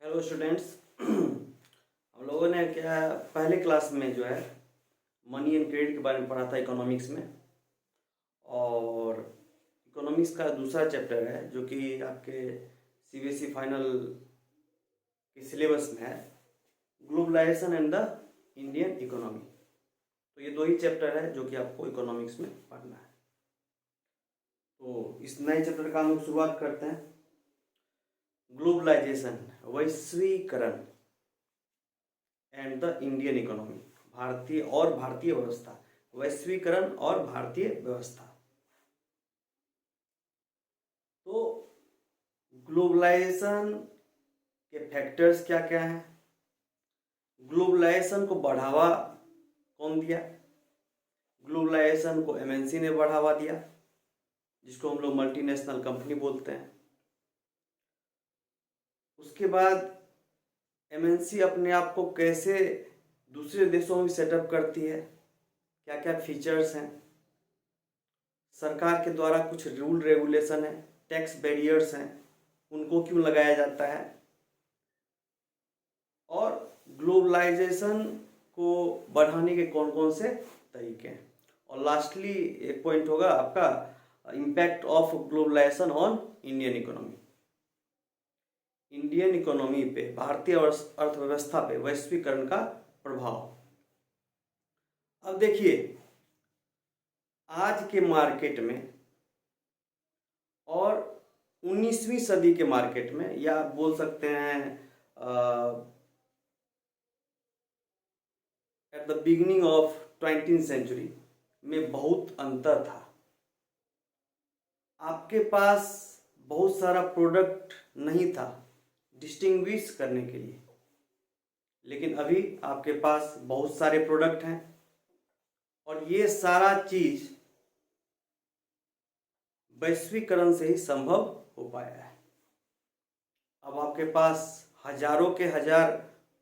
Hello students. हम लोगों ने क्या पहले क्लास में जो है मनी एंड क्रेडिट के बारे में पढ़ा था इकोनॉमिक्स में। और इकोनॉमिक्स का दूसरा चैप्टर है जो कि आपके सीबीएसई फाइनल के सिलेबस में है, globalisation and the Indian economy. तो ये दो ही चैप्टर है जो कि आपको इकोनॉमिक्स में पढ़ना है। तो इस नए चैप्टर का हम लोग शुरुआत करते हैं। ग्लोबलाइजेशन, वैश्वीकरण एंड द इंडियन इकोनॉमी, भारतीय व्यवस्था, वैश्वीकरण और भारतीय व्यवस्था। तो ग्लोबलाइजेशन के फैक्टर्स क्या क्या हैं, ग्लोबलाइजेशन को बढ़ावा कौन दिया, ग्लोबलाइजेशन को एमएनसी ने बढ़ावा दिया जिसको हम लोग मल्टीनेशनल कंपनी बोलते हैं। उसके बाद एमएनसी अपने आप को कैसे दूसरे देशों में सेटअप करती है, क्या क्या फीचर्स हैं, सरकार के द्वारा कुछ रूल रेगुलेशन है, टैक्स बैरियर्स हैं, उनको क्यों लगाया जाता है, और ग्लोबलाइजेशन को बढ़ाने के कौन कौन से तरीके हैं। और लास्टली एक पॉइंट होगा आपका impact of globalisation on Indian economy, Indian economy पे, भारतीय अर्थव्यवस्था पे वैश्वीकरण का प्रभाव। अब देखिए आज के मार्केट में और 19वीं सदी के मार्केट में, या आप बोल सकते हैं at the beginning of 20th century में बहुत अंतर था। आपके पास बहुत सारा प्रोडक्ट नहीं था डिस्टिंग्विश करने के लिए, लेकिन अभी आपके पास बहुत सारे प्रोडक्ट हैं और ये सारा चीज वैश्वीकरण से ही संभव हो पाया है। अब आपके पास हजारों के हजार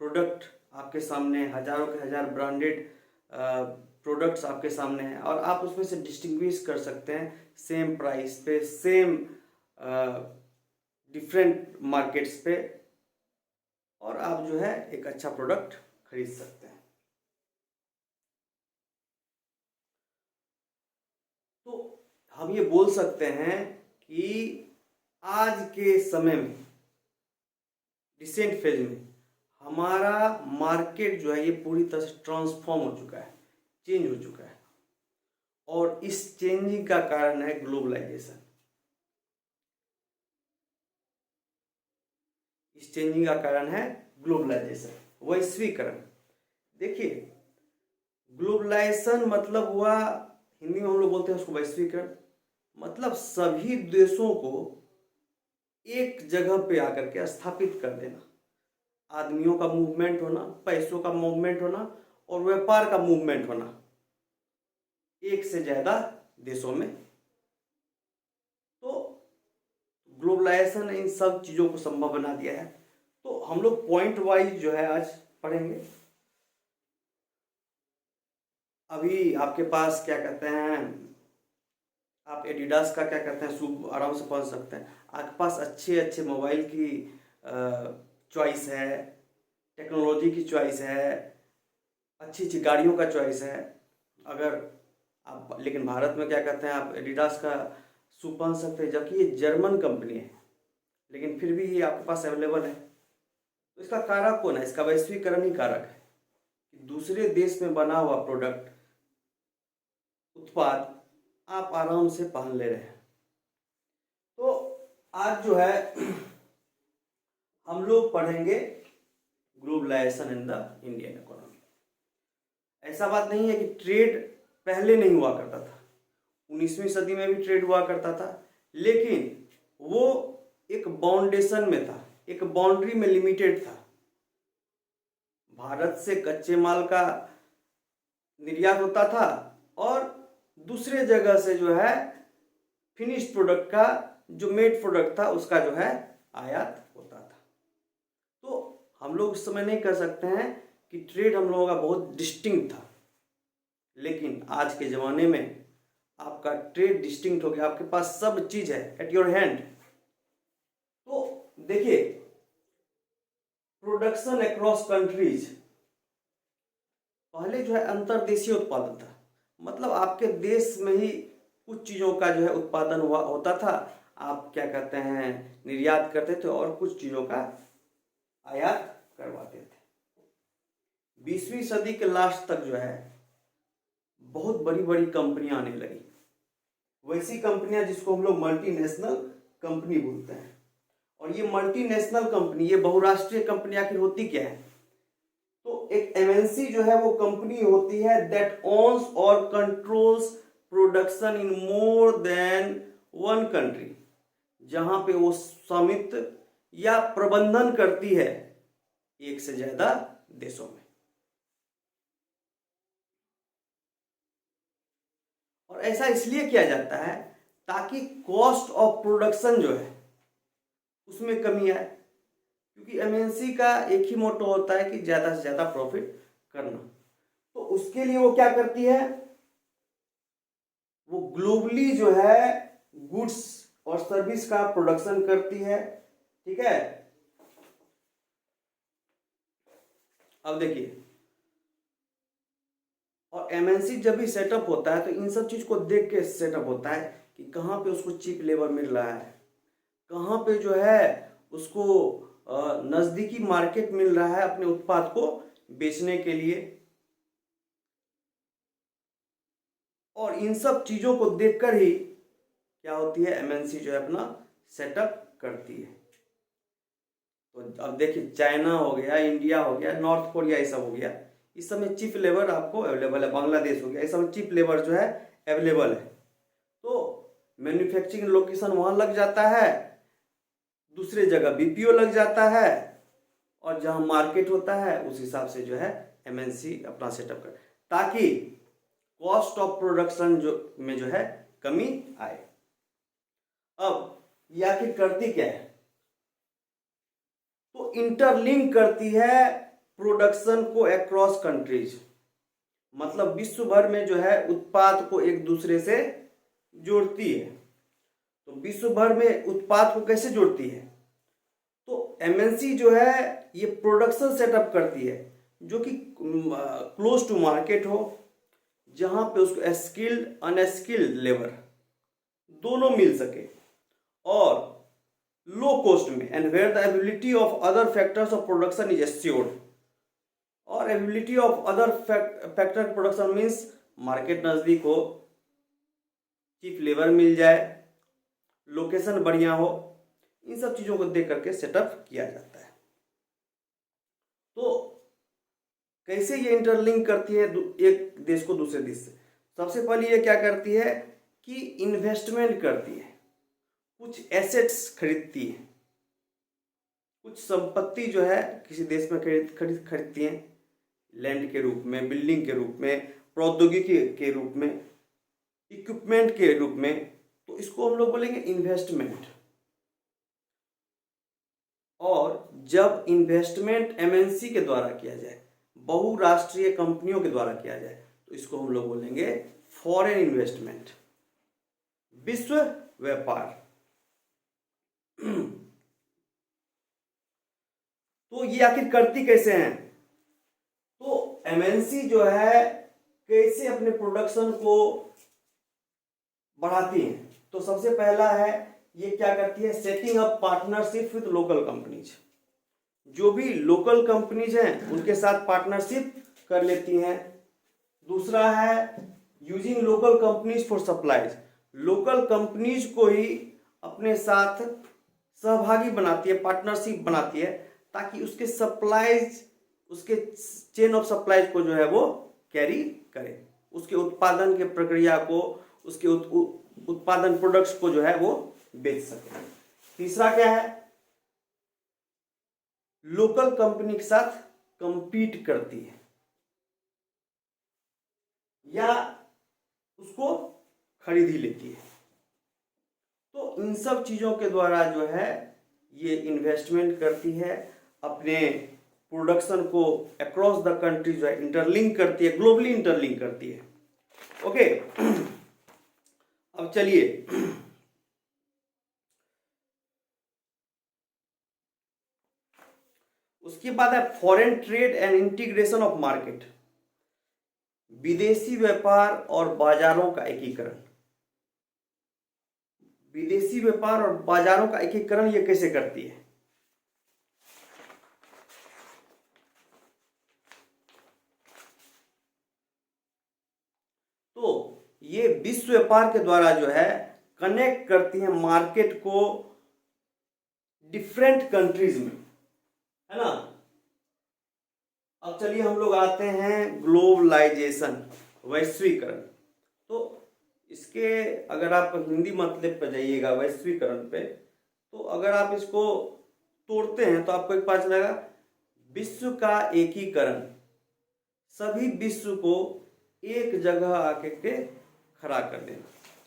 प्रोडक्ट आपके सामने, हजारों के हजार ब्रांडेड प्रोडक्ट्स आपके सामने हैं और आप उसमें से डिस्टिंग्विश कर सकते हैं सेम प्राइस पे, सेम डिफरेंट मार्केट्स पे, और आप जो है एक अच्छा प्रोडक्ट खरीद सकते हैं। तो हम ये बोल सकते हैं कि आज के समय में, रिसेंट फेज में, हमारा मार्केट जो है ये पूरी तरह से ट्रांसफॉर्म हो चुका है, चेंज हो चुका है, और इस चेंजिंग का कारण है ग्लोबलाइजेशन। इस चेंजिंग का कारण है ग्लोबलाइजेशन, वैश्वीकरण। देखिए ग्लोबलाइजेशन मतलब हुआ, हिंदी में हम लोग बोलते हैं उसको वैश्वीकरण, मतलब सभी देशों को एक जगह पे आकर के स्थापित कर देना, आदमियों का मूवमेंट होना, पैसों का मूवमेंट होना और व्यापार का मूवमेंट होना एक से ज्यादा देशों में। तो ग्लोबलाइजेशन ने इन सब चीजों को संभव बना दिया है। तो हम लोग पॉइंट वाइज जो है आज पढ़ेंगे। अभी आपके पास क्या कहते हैं, आप एडिडास का क्या कहते हैं शूज आराम से पहन सकते हैं। आपके पास अच्छे अच्छे मोबाइल की चॉइस है, टेक्नोलॉजी की चॉइस है, अच्छी अच्छी गाड़ियों का चॉइस है। अगर आप, लेकिन भारत में क्या कहते हैं, आप एडिडास का शू पहन सकते हैं जबकि ये जर्मन कंपनी है, लेकिन फिर भी ये आपके पास अवेलेबल है। तो इसका कारक कौन है, इसका वैश्वीकरण ही कारक है कि दूसरे देश में बना हुआ प्रोडक्ट, उत्पाद आप आराम से पहन ले रहे हैं। तो आज जो है हम लोग पढ़ेंगे globalisation in the Indian economy. ऐसा बात नहीं है कि ट्रेड पहले नहीं हुआ करता था, 19वीं सदी में भी ट्रेड हुआ करता था, लेकिन वो एक बाउंडेशन में था, एक बाउंड्री में लिमिटेड था। भारत से कच्चे माल का निर्यात होता था और दूसरे जगह से जो है फिनिश्ड प्रोडक्ट का, जो मेड प्रोडक्ट था उसका जो है आयात होता था। तो हम लोग उस समय नहीं कह सकते हैं कि ट्रेड हम लोगों का बहुत डिस्टिंक्ट था, लेकिन आज के ज़माने में आपका ट्रेड डिस्टिंक्ट हो गया, आपके पास सब चीज़ है एट योर हैंड। तो देखिए प्रोडक्शन अक्रॉस कंट्रीज। पहले जो है अंतर्देशीय उत्पादन था, मतलब आपके देश में ही कुछ चीज़ों का जो है उत्पादन हुआ होता था, आप क्या कहते हैं निर्यात करते थे और कुछ चीज़ों का आयात करवाते थे। 20वीं सदी के लास्ट तक जो है बहुत बड़ी बड़ी कंपनियां आने लगी, वैसी कंपनियां जिसको हम लोग मल्टीनेशनल कंपनी बोलते हैं। और ये मल्टीनेशनल कंपनी, ये बहुराष्ट्रीय कंपनी आखिर होती क्या है? तो एक एमएनसी जो है वो कंपनी होती है दैट ओन्स और controls production in more than one country, जहां पे वो स्वामित्व या प्रबंधन करती है एक से ज्यादा देशों में। और ऐसा इसलिए किया जाता है ताकि कॉस्ट ऑफ प्रोडक्शन जो है उसमें कमी आए, क्योंकि एमएनसी का एक ही मोटो होता है कि ज्यादा से ज्यादा प्रॉफिट करना। तो उसके लिए वो क्या करती है, वो ग्लोबली जो है गुड्स और सर्विस का प्रोडक्शन करती है। ठीक है, अब देखिए, और एमएनसी जब भी सेटअप होता है तो इन सब चीज को देख के सेटअप होता है कि कहाँ पे उसको चीप लेबर मिल रहा है, कहाँ पे जो है उसको नजदीकी मार्केट मिल रहा है अपने उत्पाद को बेचने के लिए। और इन सब चीजों को देखकर ही क्या होती है, एमएनसी जो है अपना सेटअप करती है। तो अब देखिए, चाइना हो गया, इंडिया हो गया, नॉर्थ कोरिया, ये सब हो गया, इस समय चीप लेबर आपको अवेलेबल है। बांग्लादेश हो गया, इस समय चीप लेबर जो है अवेलेबल है। तो मैन्युफैक्चरिंग लोकेशन वहां लग जाता है, दूसरे जगह बीपीओ लग जाता है, और जहां मार्केट होता है उस हिसाब से जो है एमएनसी अपना सेटअप कर, ताकि कॉस्ट ऑफ प्रोडक्शन जो है कमी आए। अब ये आखिर करती क्या है, तो इंटरलिंक करती है प्रोडक्शन को अक्रॉस कंट्रीज, मतलब विश्व भर में जो है उत्पाद को एक दूसरे से जोड़ती है। तो विश्व भर में उत्पाद को कैसे जोड़ती है, तो एमएनसी जो है ये प्रोडक्शन सेटअप करती है जो कि क्लोज टू मार्केट हो, जहां पे उसको स्किल्ड अनस्किल्ड लेबर दोनों मिल सके, और लो कॉस्ट में, and where the ability of other factors of production is assured. और ability of other factor production means market नजदीक हो, चीप लेबर मिल जाए, लोकेशन बढ़िया हो, इन सब चीजों को देख करके सेटअप किया जाता है। तो कैसे ये इंटरलिंक करती है एक देश को दूसरे देश से? सबसे पहले ये क्या करती है कि इन्वेस्टमेंट करती है, कुछ एसेट्स खरीदती है, कुछ संपत्ति जो है किसी देश में खरीदती है, लैंड के रूप में, बिल्डिंग के रूप में, प्रौद्योगिकी के रूप में, इक्विपमेंट के रूप में। तो इसको हम लोग बोलेंगे इन्वेस्टमेंट। और जब इन्वेस्टमेंट एमएनसी के द्वारा किया जाए, बहुराष्ट्रीय कंपनियों के द्वारा किया जाए, तो इसको हम लोग बोलेंगे फॉरेन इन्वेस्टमेंट, विश्व व्यापार। तो ये आखिर करती कैसे हैं, तो एमएनसी जो है कैसे अपने प्रोडक्शन को बढ़ाती हैं? तो सबसे पहला है, ये क्या करती है, setting up partnership with local companies. जो भी लोकल कंपनीज हैं उनके साथ पार्टनरशिप कर लेती हैं। दूसरा है using local companies for supplies, local companies को ही अपने साथ सहभागी बनाती है, पार्टनरशिप बनाती है, ताकि उसके सप्लाईज, उसके चेन ऑफ सप्लाईज को जो है वो कैरी करे, उसके उत्पादन के प्रक्रिया को, उसके उत्पादन प्रोडक्ट्स को जो है वो बेच सके। तीसरा क्या है, लोकल कंपनी के साथ कंपीट करती है या उसको खरीद ही लेती है। तो इन सब चीजों के द्वारा जो है ये इन्वेस्टमेंट करती है, अपने प्रोडक्शन को अक्रॉस द कंट्री जो है इंटरलिंक करती है, ग्लोबली इंटरलिंक करती है। ओके, अब चलिए उसके बाद है foreign trade and integration of market, विदेशी व्यापार और बाजारों का एकीकरण। विदेशी व्यापार और बाजारों का एकीकरण ये कैसे करती है? तो ये विश्व व्यापार के द्वारा जो है कनेक्ट करती है मार्केट को डिफरेंट कंट्रीज में, है ना। अब चलिए हम लोग आते हैं ग्लोबलाइजेशन, वैश्वीकरण। तो इसके अगर आप हिंदी मतलब पे जाइएगा वैश्वीकरण पे, तो अगर आप इसको तोड़ते हैं तो आपको एक पता चलेगा विश्व का एकीकरण, सभी विश्व को एक जगह आके के खड़ा कर देना,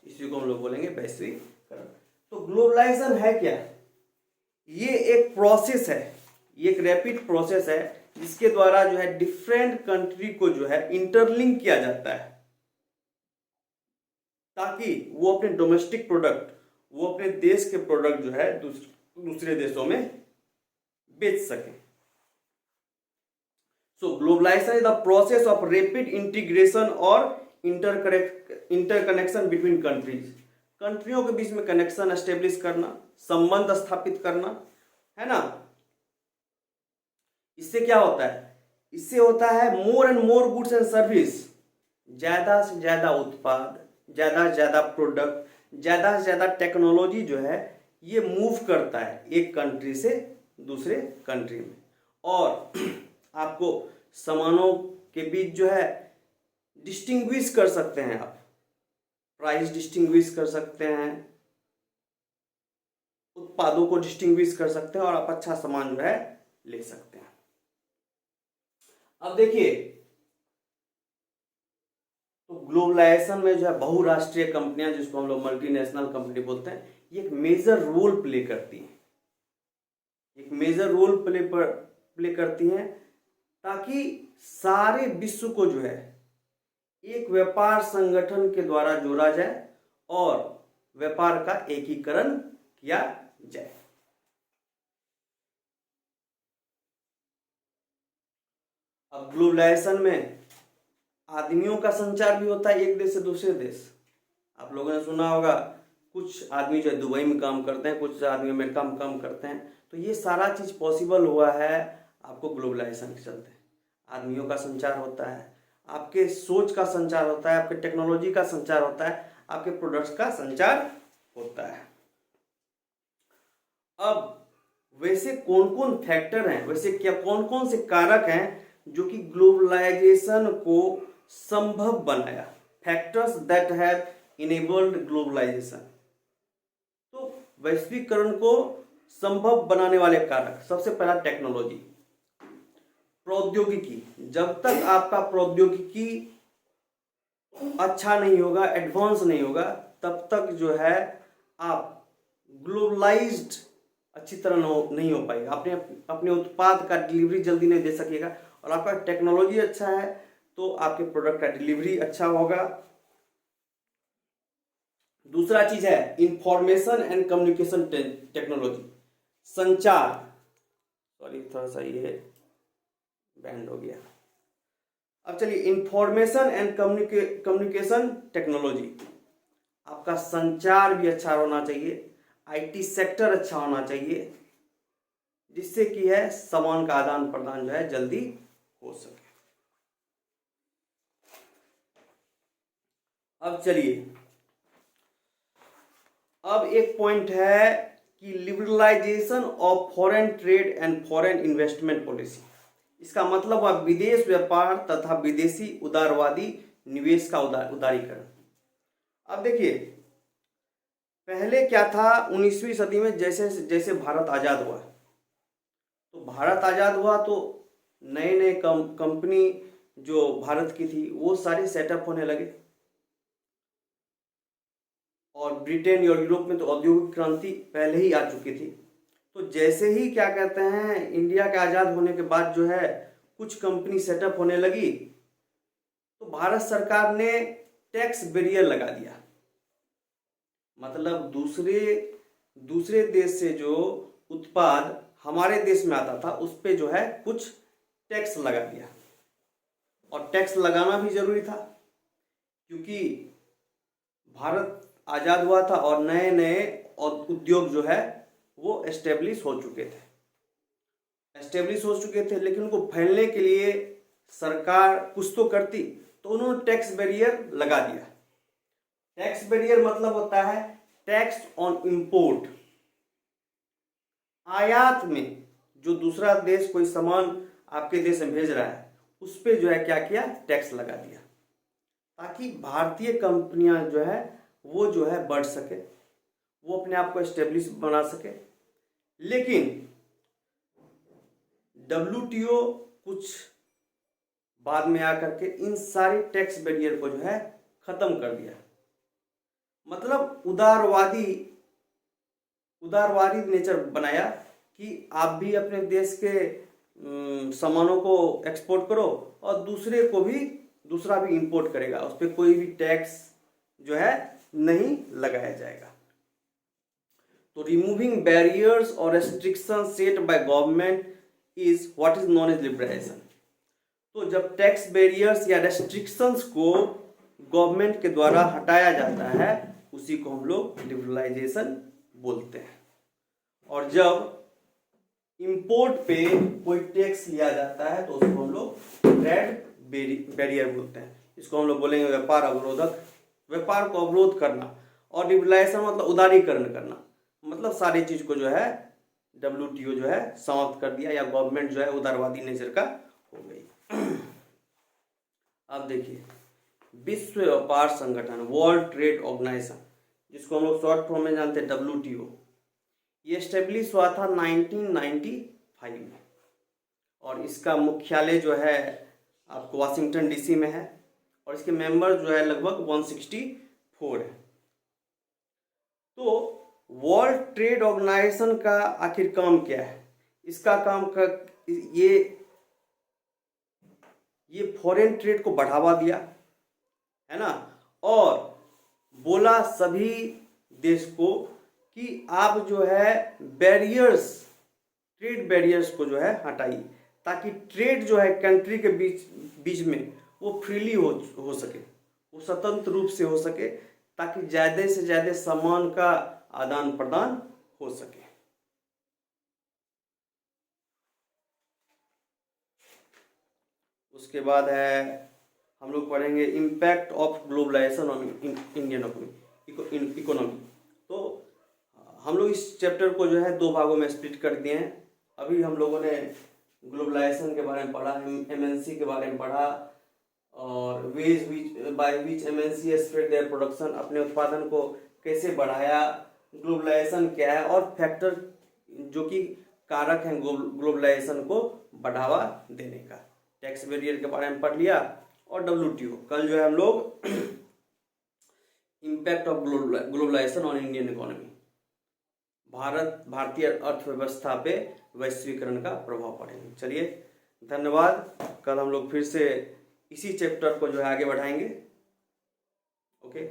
इसी को हम लोग बोलेंगे वैश्वीकरण। तो ग्लोबलाइजेशन है क्या? ये एक प्रोसेस है, ये एक रैपिड प्रोसेस है जिसके द्वारा जो है डिफरेंट कंट्री को जो है इंटरलिंक किया जाता है, ताकि वो अपने डोमेस्टिक प्रोडक्ट, वो अपने देश के प्रोडक्ट जो है दूसरे देशों में बेच सके। So globalization is the process of rapid integration और इंटरकनेक्शन बिटवीन कंट्रीज। कंट्रियों के बीच में कनेक्शन एस्टेब्लिश करना, संबंध स्थापित करना, है ना। इससे क्या होता है? इससे होता है more and more goods and service, ज्यादा से ज्यादा उत्पाद, ज्यादा से ज्यादा प्रोडक्ट, ज्यादा से ज्यादा टेक्नोलॉजी जो है ये मूव करता है एक कंट्री से दूसरे कंट्री में। और आपको सामानों के बीच जो है डिस्टिंग्विश कर सकते हैं, आप प्राइस डिस्टिंग्विश कर सकते हैं, उत्पादों को डिस्टिंग्विश कर सकते हैं और आप अच्छा सामान जो है ले सकते हैं। अब देखिए, तो ग्लोबलाइजेशन में जो है बहुराष्ट्रीय कंपनियां, जिसको हम लोग मल्टीनेशनल कंपनी बोलते हैं, ये एक मेजर रोल प्ले करती हैं, एक मेजर रोल प्ले करती हैं, ताकि सारे विश्व को जो है एक व्यापार संगठन के द्वारा जोड़ा जाए और व्यापार का एकीकरण किया जाए। अब ग्लोबलाइजेशन में आदमियों का संचार भी होता है एक देश से दूसरे देश। आप लोगों ने सुना होगा कुछ आदमी जो है दुबई में काम करते हैं, कुछ आदमी अमेरिका में काम करते हैं। तो ये सारा चीज पॉसिबल हुआ है आपको ग्लोबलाइजेशन के चलते। आदमियों का संचार होता है, आपके सोच का संचार होता है, आपके टेक्नोलॉजी का संचार होता है, आपके प्रोडक्ट्स का संचार होता है। अब वैसे कौन कौन फैक्टर हैं, वैसे क्या कौन कौन से कारक हैं जो कि ग्लोबलाइजेशन को संभव बनाया, factors that have enabled globalisation. तो वैश्वीकरण को संभव बनाने वाले कारक, सबसे पहला टेक्नोलॉजी, प्रौद्योगिकी। जब तक आपका प्रौद्योगिकी अच्छा नहीं होगा, एडवांस नहीं होगा, तब तक जो है आप ग्लोबलाइज्ड अच्छी तरह नहीं हो पाएगा, अपने उत्पाद का डिलीवरी जल्दी नहीं दे सकेगा। और आपका टेक्नोलॉजी अच्छा है तो आपके प्रोडक्ट का डिलीवरी अच्छा होगा। दूसरा चीज है इंफॉर्मेशन एंड कम्युनिकेशन टेक्नोलॉजी, संचार। सॉरी थोड़ा सा ये बैंड हो गया। अब चलिए, इंफॉर्मेशन एंड कम्युनिकेशन टेक्नोलॉजी, आपका संचार भी अच्छा होना चाहिए, आईटी सेक्टर अच्छा होना चाहिए, जिससे कि है सामान का आदान प्रदान जो है जल्दी हो सके। अब चलिए, अब एक पॉइंट है कि liberalisation of foreign trade and foreign investment policy. इसका मतलब है विदेश व्यापार तथा विदेशी उदारवादी निवेश का उदारीकरण। अब देखिए, पहले क्या था, 19वीं सदी में जैसे जैसे भारत आजाद हुआ, तो भारत आजाद हुआ तो नए नए कंपनी जो भारत की थी वो सारी सेटअप होने लगे। और ब्रिटेन और यूरोप में तो औद्योगिक क्रांति पहले ही आ चुकी थी। तो जैसे ही क्या कहते हैं, इंडिया के आज़ाद होने के बाद जो है कुछ कंपनी सेटअप होने लगी, तो भारत सरकार ने टैक्स बैरियर लगा दिया। मतलब दूसरे देश से जो उत्पाद हमारे देश में आता था उस पे जो है कुछ टैक्स लगा दिया। और टैक्स लगाना भी जरूरी था क्योंकि भारत आज़ाद हुआ था और नए नए उद्योग जो है वो एस्टेब्लिश हो चुके थे, लेकिन उनको फैलने के लिए सरकार कुछ तो करती, तो उन्होंने टैक्स बैरियर लगा दिया। टैक्स बैरियर मतलब होता है टैक्स ऑन इंपोर्ट। आयात में जो दूसरा देश कोई सामान आपके देश में भेज रहा है उस पे जो है क्या किया, टैक्स लगा दिया, ताकि भारतीय कंपनियां जो है वो जो है बढ़ सके, वो अपने आप को एस्टेब्लिश बना सके। लेकिन WTO कुछ बाद में आकर के इन सारी टैक्स बैरियर को जो है खत्म कर दिया। मतलब उदारवादी नेचर बनाया कि आप भी अपने देश के सामानों को एक्सपोर्ट करो और दूसरा भी इंपोर्ट करेगा, उस पर कोई भी टैक्स जो है नहीं लगाया जाएगा। तो रिमूविंग बैरियर्स और restriction set by government is what is known as liberalisation. तो जब टैक्स बैरियर्स या रेस्ट्रिक्शंस को गवर्नमेंट के द्वारा हटाया जाता है उसी को हम लोग लिबरलाइजेशन बोलते हैं। और जब इंपोर्ट पे कोई टैक्स लिया जाता है तो उसको हम लोग ट्रेड बैरियर बोलते हैं। इसको हम लोग बोलेंगे व्यापार अवरोधक। व्यापार को अवरोध करना। और लिबरलाइजेशन मतलब उदारीकरण करना, मतलब सारी चीज को जो है WTO जो है समाप्त कर दिया, या गवर्नमेंट जो है उदारवादी नेचर का हो गई। अब देखिए, विश्व व्यापार संगठन वर्ल्ड ट्रेड ऑर्गेनाइजेशन, जिसको हम लोग शॉर्ट फॉर्म में जानते हैं WTO, ये एस्टेब्लिश हुआ था 1995 में। और इसका मुख्यालय जो है आपको वाशिंगटन DC में है और इसके मेंबर जो है लगभग 164 है। तो वर्ल्ड ट्रेड ऑर्गेनाइजेशन का आखिर काम क्या है? इसका काम का ये फॉरेन ट्रेड को बढ़ावा दिया है ना, और बोला सभी देश को कि आप जो है ट्रेड बैरियर्स को जो है हटाइए, ताकि ट्रेड जो है कंट्री के बीच में वो फ्रीली हो सके, वो स्वतंत्र रूप से हो सके, ताकि ज़्यादा से ज़्यादा सामान का आदान प्रदान हो सके। उसके बाद है हम लोग पढ़ेंगे impact of globalisation on Indian economy. तो हम लोग इस चैप्टर को जो है 2 भागों में स्प्लिट कर दिए हैं। अभी हम लोगों ने ग्लोबलाइजेशन के बारे में पढ़ा, MNC के बारे में पढ़ा, और by which MNC spread their production, अपने उत्पादन को कैसे बढ़ाया, ग्लोबलाइजेशन क्या है, और फैक्टर जो कि कारक हैं ग्लोबलाइजेशन को बढ़ावा देने का। टैक्स बैरियर के बारे में पढ़ लिया, और WTO। कल जो है हम लोग impact of globalisation on Indian economy, भारतीय अर्थव्यवस्था पे वैश्वीकरण का प्रभाव पड़ेगा। चलिए, धन्यवाद। कल हम लोग फिर से इसी चैप्टर को जो है आगे बढ़ाएंगे। ओके।